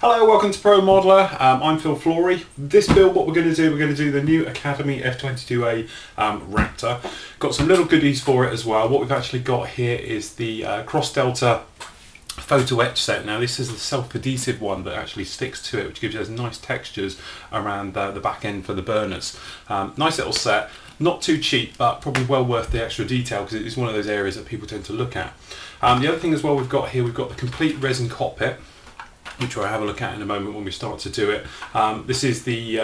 Hello, welcome to Pro Modeler. I'm Phil Flory. This build, what we're going to do the new Academy F22A Raptor. Got some little goodies for it as well. What we've actually got here is the Cross Delta photo etch set. Now this is the self-adhesive one that actually sticks to it, which gives you those nice textures around the back end for the burners. Nice little set, not too cheap, but probably well worth the extra detail because it is one of those areas that people tend to look at. The other thing as well we've got here, we've got the complete resin cockpit, which we'll have a look at in a moment when we start to do it. This is the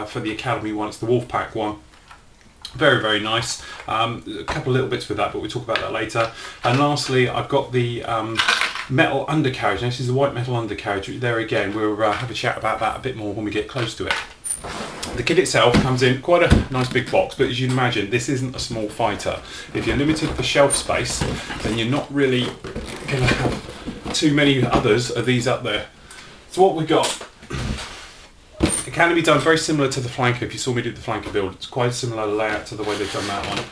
for the Academy one, it's the Wolfpack one. Very, very nice. A couple of little bits with that, but we'll talk about that later. And lastly, I've got the metal undercarriage. Now, this is the white metal undercarriage. There again, we'll have a chat about that a bit more when we get close to it. The kit itself comes in quite a nice big box, but as you can imagine, this isn't a small fighter. If you're limited for shelf space, then you're not really going to have too many others of these up there. So what we got, it can be done very similar to the flanker. If you saw me do the flanker build, it's quite a similar layout to the way they've done that one.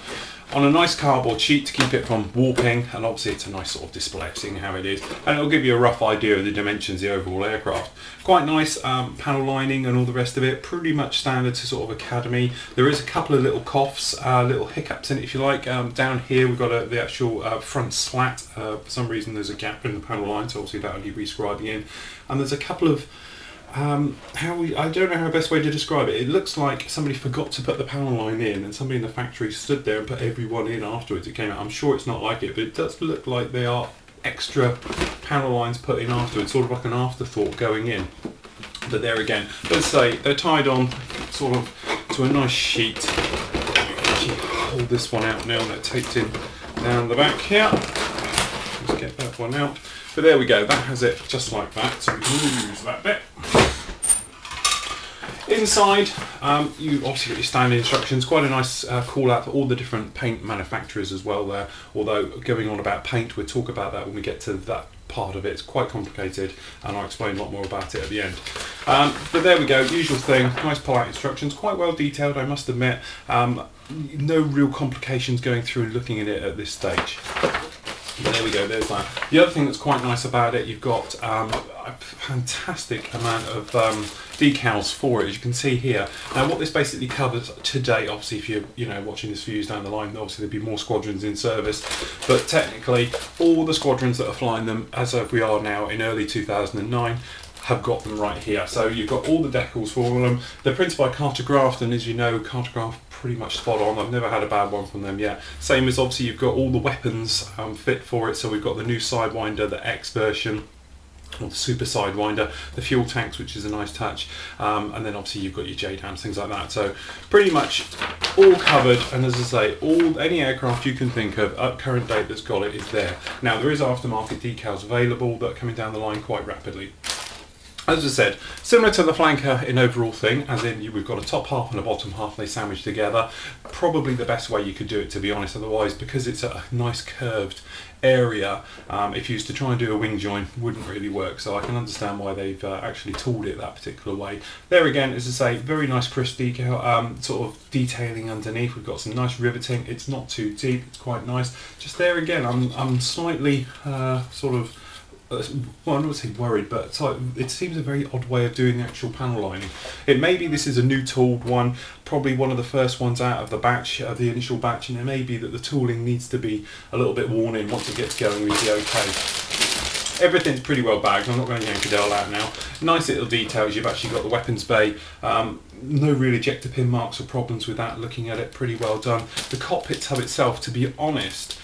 On a nice cardboard sheet to keep it from warping, and obviously it's a nice sort of display of seeing how it is, and it'll give you a rough idea of the dimensions of the overall aircraft. Quite nice panel lining and all the rest of it, pretty much standard to sort of Academy. There is a couple of little coughs, little hiccups in it if you like. Down here we've got the actual front slat. For some reason there's a gap in the panel line, so obviously that'll need rescribing in. And there's a couple of I don't know how the best way to describe it. It looks like somebody forgot to put the panel line in and somebody in the factory stood there and put everyone in afterwards. It came out. I'm sure it's not like it, but it does look like they are extra panel lines put in afterwards, sort of like an afterthought going in. But there again, let's say they're tied on sort of to a nice sheet. Actually hold this one out now, that taped in down the back here. Let's get that one out. But there we go, that has it just like that, so we can use that bit. Inside, you obviously got your standard instructions, quite a nice call out for all the different paint manufacturers as well there, although going on about paint, we'll talk about that when we get to that part of it. It's quite complicated and I'll explain a lot more about it at the end. But there we go, usual thing, nice polite instructions, quite well detailed I must admit, no real complications going through and looking at it at this stage. But there we go, there's that. The other thing that's quite nice about it, you've got a fantastic amount of decals for it, as you can see here. Now what this basically covers today, obviously if you're watching this for years down the line, obviously there'll be more squadrons in service, but technically all the squadrons that are flying them, as of we are now in early 2009, have got them right here. So you've got all the decals for all of them. They're printed by Cartograph, and as you know, Cartograph pretty much spot on. I've never had a bad one from them yet. Same as obviously you've got all the weapons fit for it. So we've got the new Sidewinder, the X version, or the Super Sidewinder, the fuel tanks, which is a nice touch, and then obviously you've got your JDAMs, things like that. So pretty much all covered, and as I say, any aircraft you can think of at current date that's got it is there. Now there is aftermarket decals available that are coming down the line quite rapidly. As I said, similar to the flanker in overall thing, as in we've got a top half and a bottom half, and they sandwich together. Probably the best way you could do it, to be honest, otherwise because it's a nice curved area, if you used to try and do a wing join, wouldn't really work. So I can understand why they've actually tooled it that particular way. There again, as I say, very nice crisp decal, sort of detailing underneath. We've got some nice riveting. It's not too deep, it's quite nice. Just there again, I'm slightly sort of, well, I don't want to say worried, but it seems a very odd way of doing the actual panel lining. It may be this is a new tooled one, probably one of the first ones out of the batch, of the initial batch, and it may be that the tooling needs to be a little bit worn in. Once it gets going, we'll be okay. Everything's pretty well bagged. I'm not going to yank it all out now. Nice little details. You've actually got the weapons bay. No real ejector pin marks or problems with that. Looking at it, pretty well done. The cockpit tub itself, to be honest,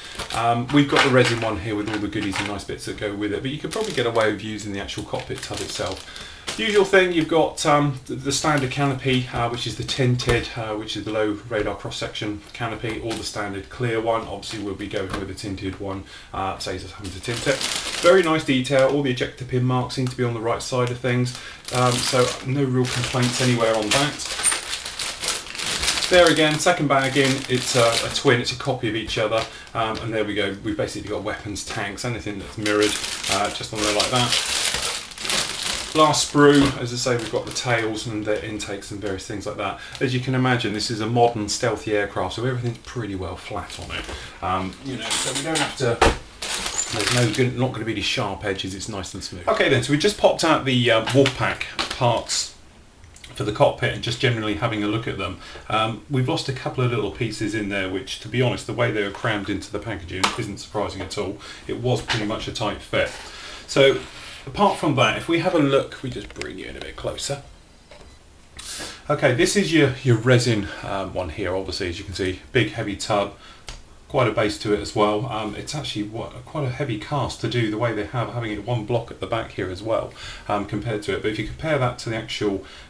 we've got the resin one here with all the goodies and nice bits that go with it, but you could probably get away with using the actual cockpit tub itself. Usual thing, you've got the standard canopy, which is the tinted, which is the low radar cross-section canopy, or the standard clear one. Obviously we'll be going with the tinted one, saves us having to tint it. Very nice detail, all the ejector pin marks seem to be on the right side of things, so no real complaints anywhere on that. There again, second bag in, it's a twin, it's a copy of each other, and there we go, we've basically got weapons, tanks, anything that's mirrored, just on there like that. Last sprue, as I say, we've got the tails and the intakes and various things like that. As you can imagine, this is a modern stealthy aircraft, so everything's pretty well flat on it. So we don't have to There's not going to be any sharp edges, it's nice and smooth. Okay then, so we just popped out the Wolfpack parts for the cockpit and just generally having a look at them. We've lost a couple of little pieces in there which, to be honest, the way they were crammed into the packaging isn't surprising at all. It was pretty much a tight fit. So apart from that, if we have a look, we just bring you in a bit closer. Okay, this is your resin one here, obviously, as you can see, big heavy tub, quite a base to it as well. It's actually quite a heavy cast to do the way they have, having it one block at the back here as well, compared to it. But if you compare that to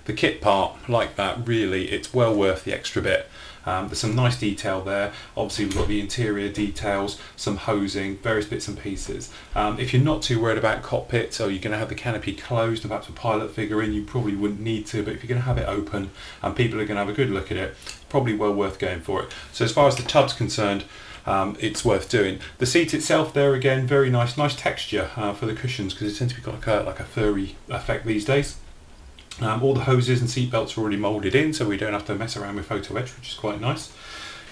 the kit part like that, really it's well worth the extra bit. There's some nice detail there. Obviously we've got the interior details, some hosing, various bits and pieces. If you're not too worried about cockpit, so you're going to have the canopy closed and perhaps a pilot figure in, you probably wouldn't need to, but if you're going to have it open and people are going to have a good look at it, probably well worth going for it. So as far as the tub's concerned, it's worth doing. The seat itself there, again, very nice texture for the cushions, because it tends to be like a furry effect these days. All the hoses and seat belts are already moulded in, so we don't have to mess around with photo etch, which is quite nice.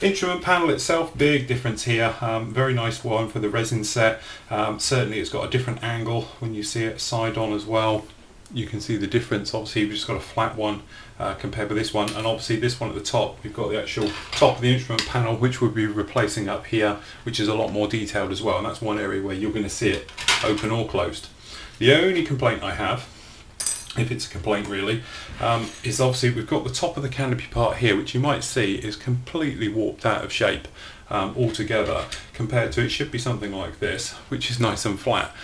Instrument panel itself, big difference here. Very nice one for the resin set. Certainly it's got a different angle when you see it side on as well. You can see the difference. Obviously we've just got a flat one compared with this one, and obviously this one at the top, we've got the actual top of the instrument panel, which we'll be replacing up here, which is a lot more detailed as well, and that's one area where you're going to see it open or closed. The only complaint I have, if it's a complaint really, is obviously we've got the top of the canopy part here, which you might see is completely warped out of shape altogether, compared to it should be something like this, which is nice and flat.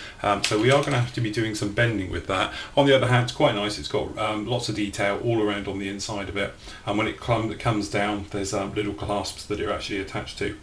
So we are going to have to be doing some bending with that. On the other hand, it's quite nice. It's got lots of detail all around on the inside of it, and when it comes down, there's little clasps that are actually attached to.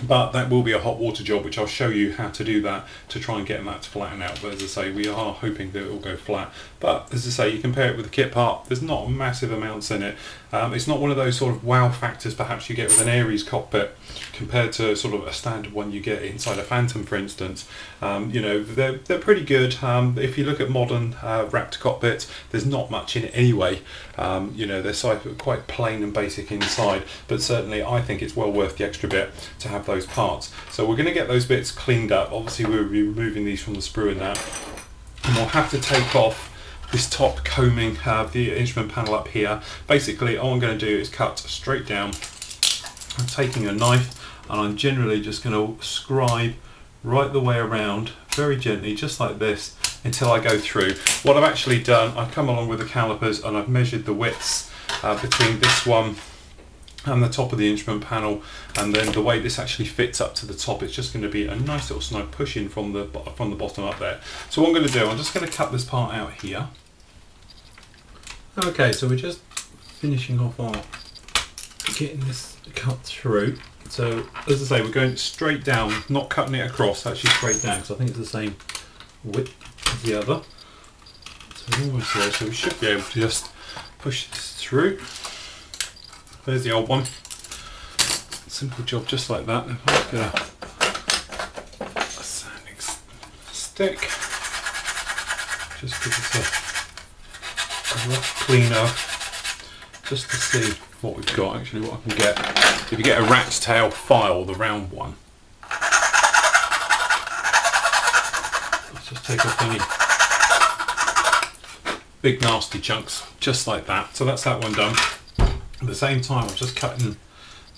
But that will be a hot water job, which I'll show you how to do that to try and get that to flatten out. But as I say, we are hoping that it will go flat. But as I say, you compare it with the kit part, there's not massive amounts in it. It's not one of those sort of wow factors perhaps you get with an Aries cockpit compared to sort of a standard one you get inside a Phantom, for instance. You know, they're pretty good. If you look at modern Raptor cockpits, there's not much in it anyway. You know, they're quite plain and basic inside, but certainly I think it's well worth the extra bit to have those parts. So we're going to get those bits cleaned up. Obviously we'll be removing these from the sprue and that, and we'll have to take off this top coaming, the instrument panel up here. Basically all I'm going to do is cut straight down. I'm taking a knife and I'm generally just going to scribe right the way around very gently, just like this, until I go through. What I've actually done, I've come along with the calipers and I've measured the widths between this one and the top of the instrument panel, and then the way this actually fits up to the top, it's just going to be a nice little snug push in from the bottom up there. So what I'm going to do, I'm just going to cut this part out here. Okay, so we're just finishing off our getting this cut through. So as I say, we're going straight down, not cutting it across, actually straight down, because I think it's the same width as the other. So we're almost there, so we should be able to just push this through. There's the old one. Simple job, just like that. If I get a sanding stick, just give us a rough cleaner, just to see what we've got. Actually, what I can get, if you get a rat's tail file, the round one, let's just take off any big nasty chunks, just like that. So that's that one done. At the same time, I'm just cutting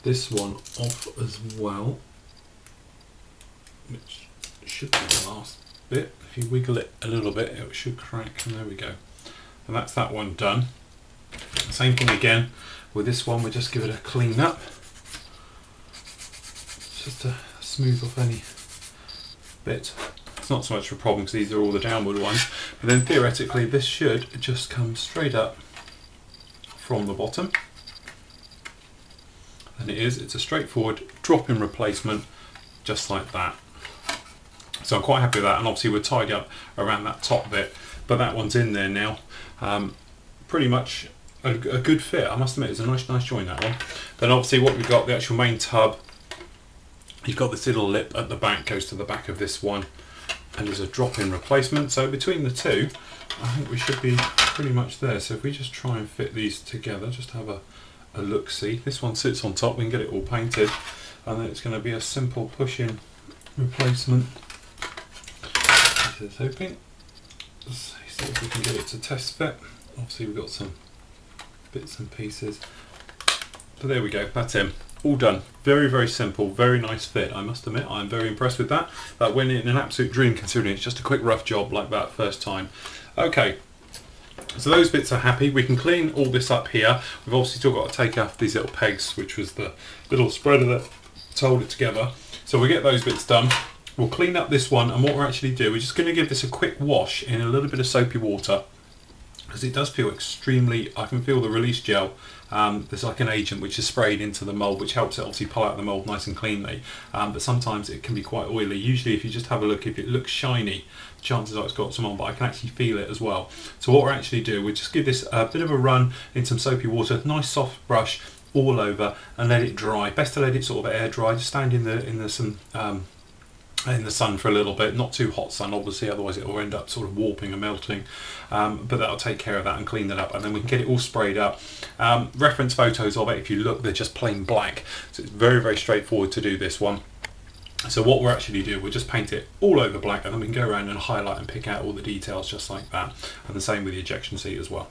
this one off as well, which should be the last bit. If you wiggle it a little bit, it should crack, and there we go. And that's that one done. Same thing again with this one, we just give it a clean up, just to smooth off any bit. It's not so much of a problem because these are all the downward ones, but then theoretically this should just come straight up from the bottom. And it's a straightforward drop-in replacement, just like that. So I'm quite happy with that, and obviously we're tied up around that top bit, but that one's in there now. Pretty much a good fit, I must admit. It's a nice join, that one. Then obviously what we've got, the actual main tub, you've got this little lip at the back, goes to the back of this one, and there's a drop-in replacement. So between the two, I think we should be pretty much there. So if we just try and fit these together, just have a look-see. This one sits on top, we can get it all painted, and then it's going to be a simple push-in replacement Here's hoping. Let's see if we can get it to test fit. Obviously we've got some bits and pieces. But there we go, that's him. All done. Very, very simple, very nice fit. I must admit, I'm very impressed with that. That went in an absolute dream considering it's just a quick rough job like that first time. Okay, so those bits are happy. We can clean all this up here. We've obviously still got to take off these little pegs, which was the little spreader that hold it together. So we'll get those bits done. We'll clean up this one, and what we're actually doing, we're just going to give this a quick wash in a little bit of soapy water, because it does feel extremely, I can feel the release gel. There's like an agent which is sprayed into the mould, which helps it obviously pull out the mould nice and cleanly, but sometimes it can be quite oily. Usually if you just have a look, if it looks shiny, chances are it's got some on, but I can actually feel it as well. So what we're actually doing, we just give this a bit of a run in some soapy water, nice soft brush all over, and let it dry. Best to let it sort of air dry, just stand in the sun for a little bit, not too hot sun obviously, otherwise it will end up sort of warping and melting, but that'll take care of that and clean that up, and then we can get it all sprayed up. Reference photos of it, if you look, they're just plain black, so it's very, very straightforward to do this one. So what we're actually doing, we'll just paint it all over black, and then we can go around and highlight and pick out all the details just like that, and the same with the ejection seat as well.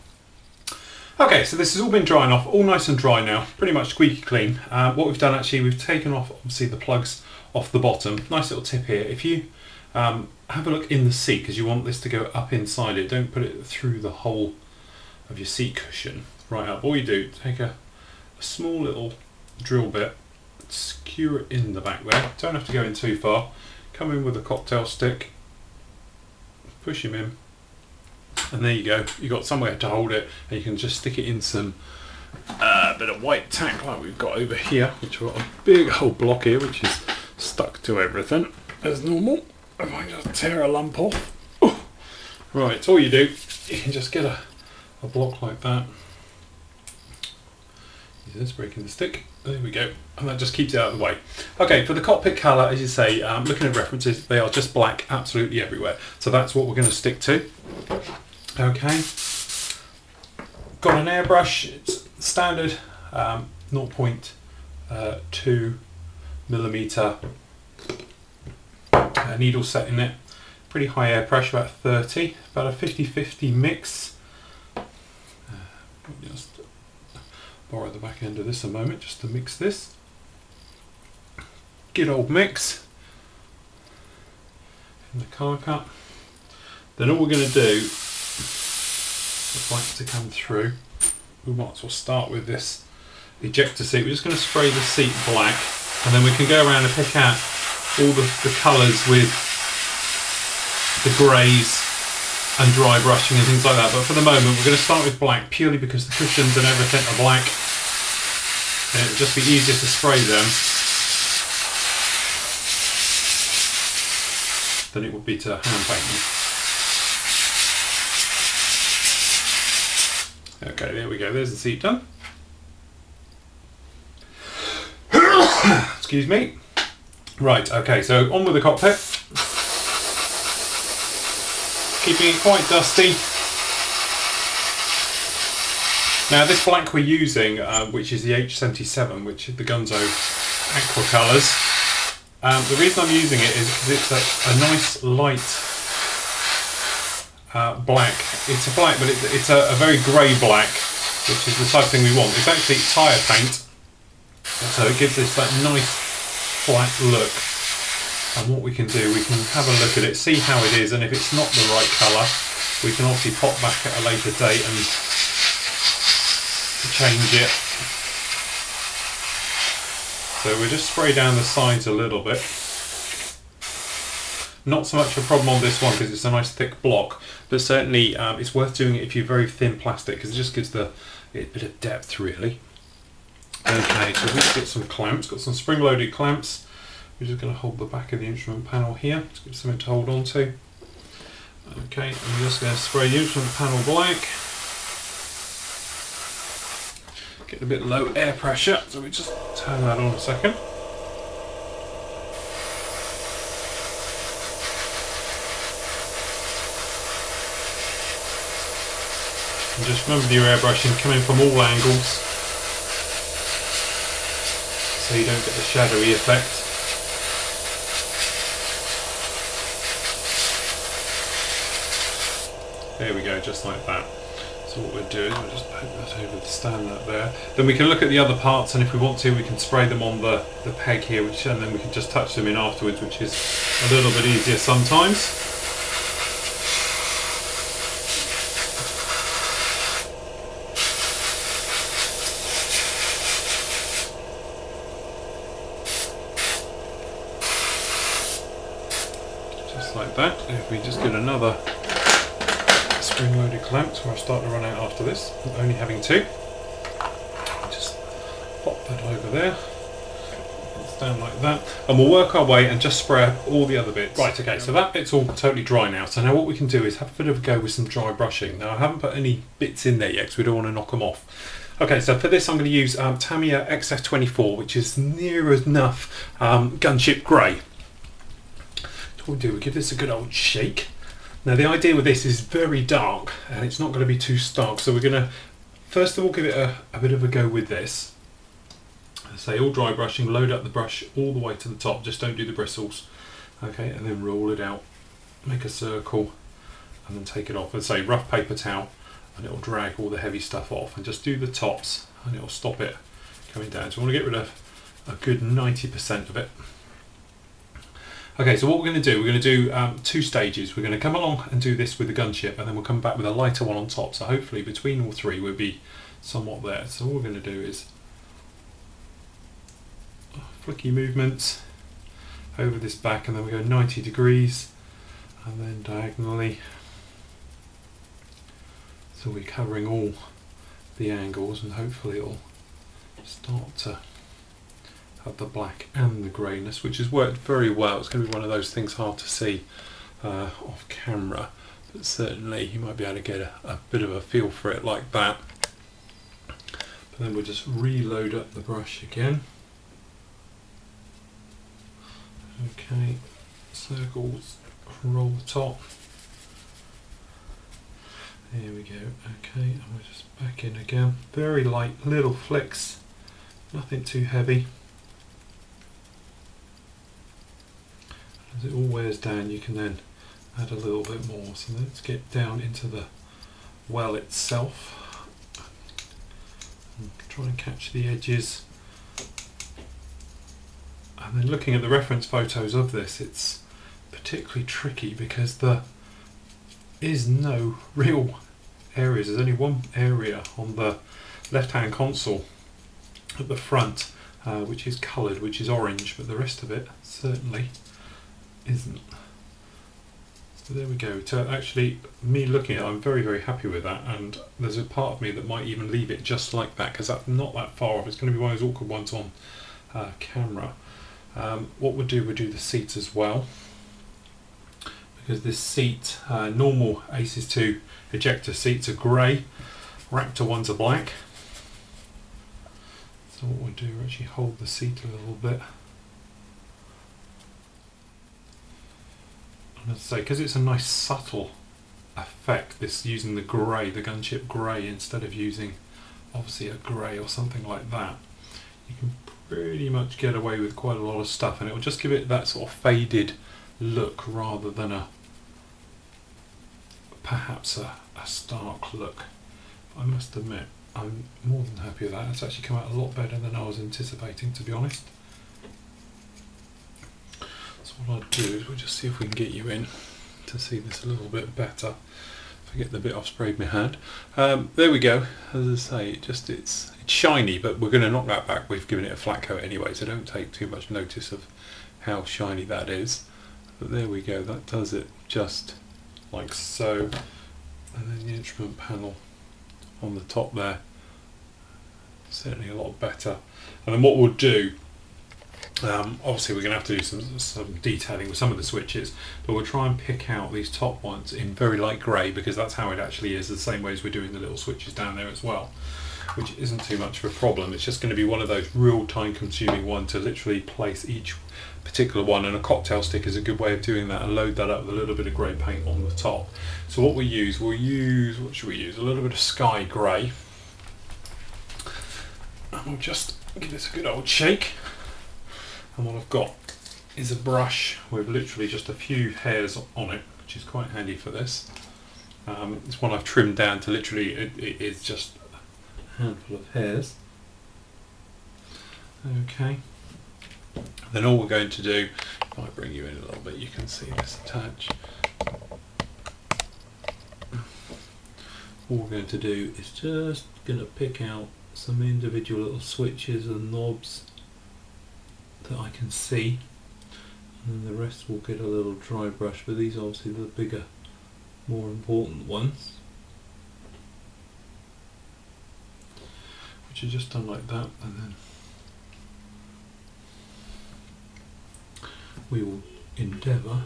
Okay, so this has all been drying off, all nice and dry now, pretty much squeaky clean. What we've done actually, we've taken off obviously the plugs off the bottom. Nice little tip here, if you have a look in the seat, because you want this to go up inside it, don't put it through the hole of your seat cushion. Right up, all you do, take a small little drill bit, skewer it in the back there, don't have to go in too far, come in with a cocktail stick, push him in, and there you go, you've got somewhere to hold it, and you can just stick it in some bit of white tack like we've got over here, which we've got a big whole block here which is stuck to everything as normal. If I just tear a lump off. Oh. Right, all you do, you can just get a block like that. Just breaking the stick. There we go, and that just keeps it out of the way. Okay, for the cockpit colour, as you say, looking at references, they are just black absolutely everywhere. So that's what we're going to stick to. Okay, got an airbrush, it's standard 0.2 millimetre needle set in it, pretty high air pressure, about 30, about a 50-50 mix. Just borrow the back end of this a moment just to mix this. Good old mix in the car cut. Then all we're going to do, the black to come through, we might as well start with this ejector seat. We're just going to spray the seat black, and then we can go around and pick out all the colours with the greys and dry brushing and things like that. But for the moment we're going to start with black, purely because the cushions and everything are black, and it would just be easier to spray them than it would be to hand paint them. Okay, there we go, there's the seat done. Excuse me. Right, okay, so on with the cockpit. Keeping it quite dusty. Now this black we're using, which is the H77, which is the Gunzo Aqua colours. The reason I'm using it is because it's a nice light black. It's a black, but it's a very grey black, which is the type of thing we want. It's actually tyre paint, so it gives us that nice black look. And what we can do, we can have a look at it, see how it is, and if it's not the right colour, we can obviously pop back at a later date and change it. So we'll just spray down the sides a little bit. Not so much a problem on this one because it's a nice thick block, but certainly it's worth doing it if you're very thin plastic, because it just gives it a bit of depth really. Okay, so we've got some clamps, got some spring-loaded clamps. We're just going to hold the back of the instrument panel here to give something to hold on to. Okay, I'm just going to spray the instrument panel black. Get a bit low air pressure, so we just turn that on a second. And just remember your airbrushing coming from all angles, so you don't get the shadowy effect. There we go, just like that. So what we'll do is we'll just poke that over the stand that there. Then we can look at the other parts, and if we want to, we can spray them on the peg here, and then we can just touch them in afterwards, which is a little bit easier sometimes. Just like that. If we just get another spring-loaded clamp, so I'll start to run out after this, only having two. Just pop that over there, stand like that, and we'll work our way and just spray all the other bits. Right, okay, so that bit's all totally dry now, so now what we can do is have a bit of a go with some dry brushing. Now I haven't put any bits in there yet because we don't want to knock them off. Okay, so for this I'm going to use Tamiya XF24, which is near enough gunship grey. So what we do, we give this a good old shake. Now the idea with this is very dark and it's not going to be too stark, so we're going to first of all give it a bit of a go with this. As I say, all dry brushing, load up the brush all the way to the top, just don't do the bristles. Okay, and then roll it out, make a circle, and then take it off. Let's say rough paper towel, and it'll drag all the heavy stuff off, and just do the tops and it'll stop it coming down. So we want to get rid of a good 90% of it. Okay, so what we're going to do, we're going to do two stages. We're going to come along and do this with the gunship, and then we'll come back with a lighter one on top. So hopefully between all three we'll be somewhat there. So all we're going to do is flicky movements over this back, and then we go 90 degrees and then diagonally. So we're covering all the angles, and hopefully it'll start to have the black and the greyness, which has worked very well. It's going to be one of those things hard to see off camera, but certainly you might be able to get a bit of a feel for it like that. But then we'll just reload up the brush again. Okay, circles, roll the top. There we go. Okay, and we're just back in again. Very light little flicks, nothing too heavy. As it all wears down, you can then add a little bit more. So let's get down into the well itself and try and catch the edges. And then looking at the reference photos of this, it's particularly tricky because there is no real areas. There's only one area on the left-hand console at the front which is coloured, which is orange, but the rest of it certainly isn't. So there we go. To actually, me looking at it, I'm very, very happy with that, and there's a part of me that might even leave it just like that because that's not that far off. It's going to be one of those awkward ones on camera. What we'll do the seats as well, because this seat, normal Aces 2 ejector seats are grey, Raptor ones are black. So what we'll do, we'll actually hold the seat a little bit. And as I say, because it's a nice subtle effect, this using the grey, the gunship grey, instead of using obviously a grey or something like that, you can pretty much get away with quite a lot of stuff, and it will just give it that sort of faded look rather than perhaps a stark look. But I must admit, I'm more than happy with that. It's actually come out a lot better than I was anticipating, to be honest. So what I'll do is we'll just see if we can get you in to see this a little bit better. Forget the bit I've sprayed my hand. There we go. As I say, it's shiny, but we're going to knock that back. We've given it a flat coat anyway, so don't take too much notice of how shiny that is. But there we go. That does it just like so. And then the instrument panel on the top there, certainly a lot better. And then what we'll do, obviously we're going to have to do some detailing with some of the switches, but we'll try and pick out these top ones in very light grey, because that's how it actually is, the same way as we're doing the little switches down there as well, which isn't too much of a problem. It's just going to be one of those real time consuming ones to literally place each particular one, and a cocktail stick is a good way of doing that, and load that up with a little bit of grey paint on the top. So what we'll use, what should we use? A little bit of sky grey, and we'll just give this a good old shake. And what I've got is a brush with literally just a few hairs on it, which is quite handy for this. It's one I've trimmed down to literally, it is just a handful of hairs. Okay. Then all we're going to do, if I bring you in a little bit, you can see this attach. All we're going to do is just going to pick out some individual little switches and knobs that I can see, and then the rest will get a little dry brush, but these are obviously the bigger, more important ones, which are just done like that, and then we will endeavour,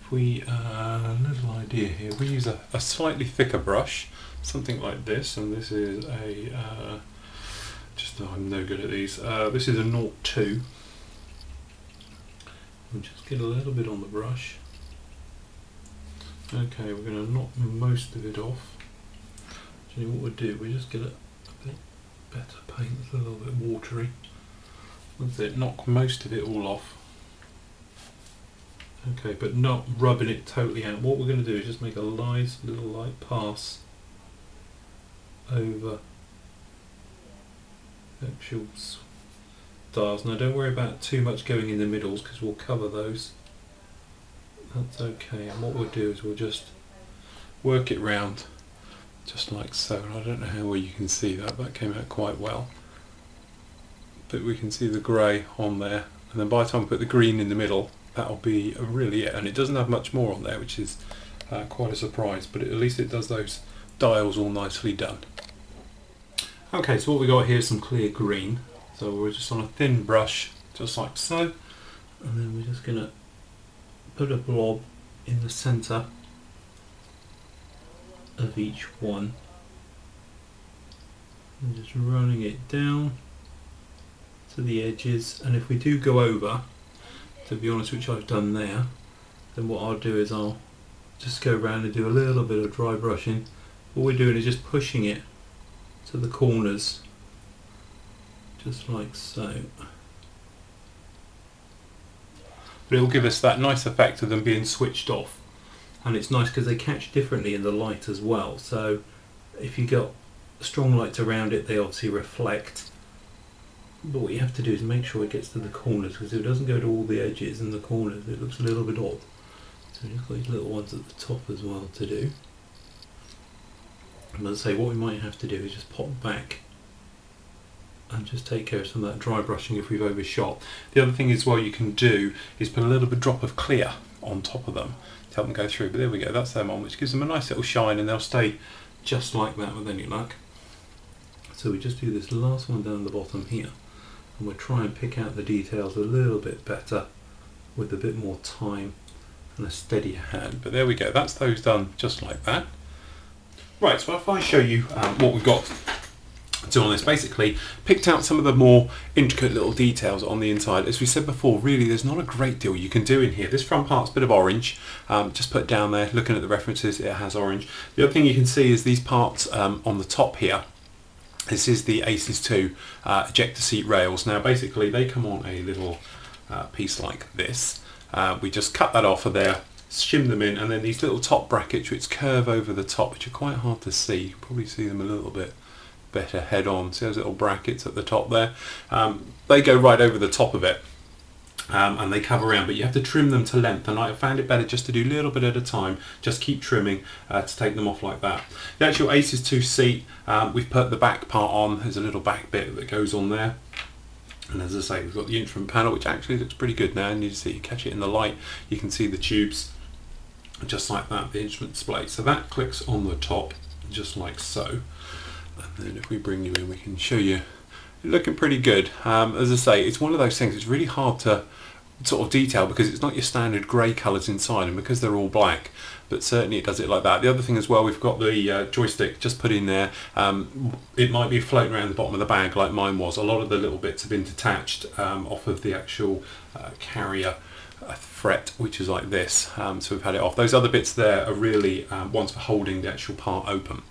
if we, little idea here, we use a slightly thicker brush, something like this, and this is a, I'm no good at these, this is a 02. We'll just get a little bit on the brush. Okay, we're going to knock most of it off. Actually, what we'll do, we just get a bit better paint, it's a little bit watery. That's it, knock most of it all off. Okay, but not rubbing it totally out. What we're going to do is just make a nice little light pass over actual stars. Now don't worry about too much going in the middles because we'll cover those. That's okay, and what we'll do is we'll just work it round just like so, and I don't know how well you can see that, but that came out quite well. But we can see the grey on there, and then by the time we put the green in the middle, that'll be really it, and it doesn't have much more on there, which is quite a surprise, but at least it does those dials all nicely done. Okay, so what we got here is some clear green, so we're just on a thin brush, just like so, and then we're just going to put a blob in the centre of each one, and just running it down to the edges, and if we do go over, to be honest, which I've done there, then what I'll do is I'll just go around and do a little bit of dry brushing. What we're doing is just pushing it to the corners, just like so. But it will give us that nice effect of them being switched off, and it's nice because they catch differently in the light as well, so if you got strong lights around it, they obviously reflect. But what you have to do is make sure it gets to the corners, because if it doesn't go to all the edges and the corners, it looks a little bit odd. So you've got these little ones at the top as well to do. And as I say, what we might have to do is just pop back and just take care of some of that dry brushing if we've overshot. The other thing as well you can do is put a little bit drop of clear on top of them to help them go through. But there we go, that's them on, which gives them a nice little shine, and they'll stay just like that with any luck. So we just do this last one down the bottom here, and we'll try and pick out the details a little bit better with a bit more time and a steadier hand. But there we go, that's those done just like that. Right, so if I show you what we've got to do on this, basically picked out some of the more intricate little details on the inside. As we said before, really there's not a great deal you can do in here. This front part's a bit of orange, just put down there, looking at the references, it has orange. The other thing you can see is these parts on the top here. This is the Aces 2 ejector seat rails. Now basically they come on a little piece like this. We just cut that off of there, shim them in, and then these little top brackets which curve over the top, which are quite hard to see. You probably see them a little bit better head on. See those little brackets at the top there? They go right over the top of it, and they cover around, but you have to trim them to length, and I found it better just to do a little bit at a time, just keep trimming to take them off like that. The actual Aces 2 seat, we've put the back part on. There's a little back bit that goes on there, and as I say, we've got the instrument panel, which actually looks pretty good now, and you see, you catch it in the light, you can see the tubes just like that, the instrument display. So that clicks on the top just like so, and then if we bring you in, we can show you looking pretty good. As I say, it's one of those things, it's really hard to sort of detail because it's not your standard grey colours inside, and because they're all black, but certainly it does it like that. The other thing as well, we've got the joystick just put in there. It might be floating around the bottom of the bag like mine was. A lot of the little bits have been detached off of the actual carrier fret, which is like this, so we've had it off. Those other bits there are really ones for holding the actual part open.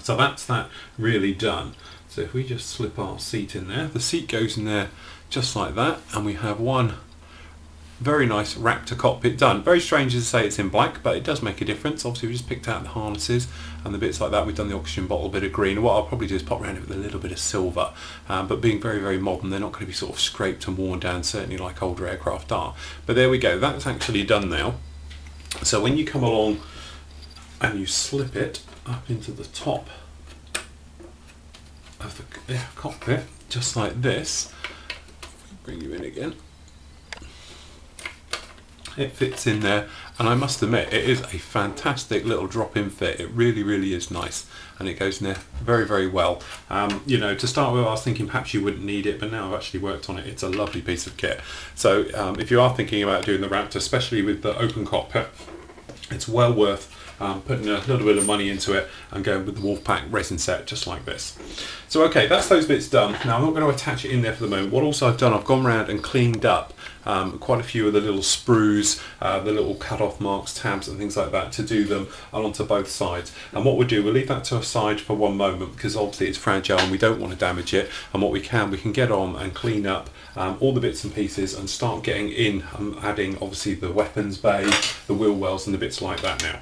So that's that really done. So if we just slip our seat in there, the seat goes in there just like that, and we have one very nice Raptor cockpit done. Very strange to say it's in black, but it does make a difference. Obviously we just picked out the harnesses and the bits like that. We've done the oxygen bottle bit of green. What I'll probably do is pop around it with a little bit of silver, but being very, very modern, they're not going to be sort of scraped and worn down, certainly like older aircraft are. But there we go, that's actually done now. So when you come along and you slip it up into the top of the cockpit, just like this, bring you in again, it fits in there, and I must admit it is a fantastic little drop-in fit. It really, really is nice, and it goes in there very, very well. You know, to start with I was thinking perhaps you wouldn't need it, but now I've actually worked on it, it's a lovely piece of kit. So if you are thinking about doing the Raptor, especially with the open cockpit, it's well worth putting a little bit of money into it and going with the Wolfpack resin set just like this. So okay, that's those bits done. Now I'm not going to attach it in there for the moment. What also I've done, I've gone around and cleaned up quite a few of the little sprues, the little cut-off marks, tabs and things like that, to do them onto both sides. And what we'll do, we'll leave that to a side for one moment because obviously it's fragile and we don't want to damage it. And what we can get on and clean up all the bits and pieces and start getting in, adding obviously the weapons bay, the wheel wells and the bits like that now.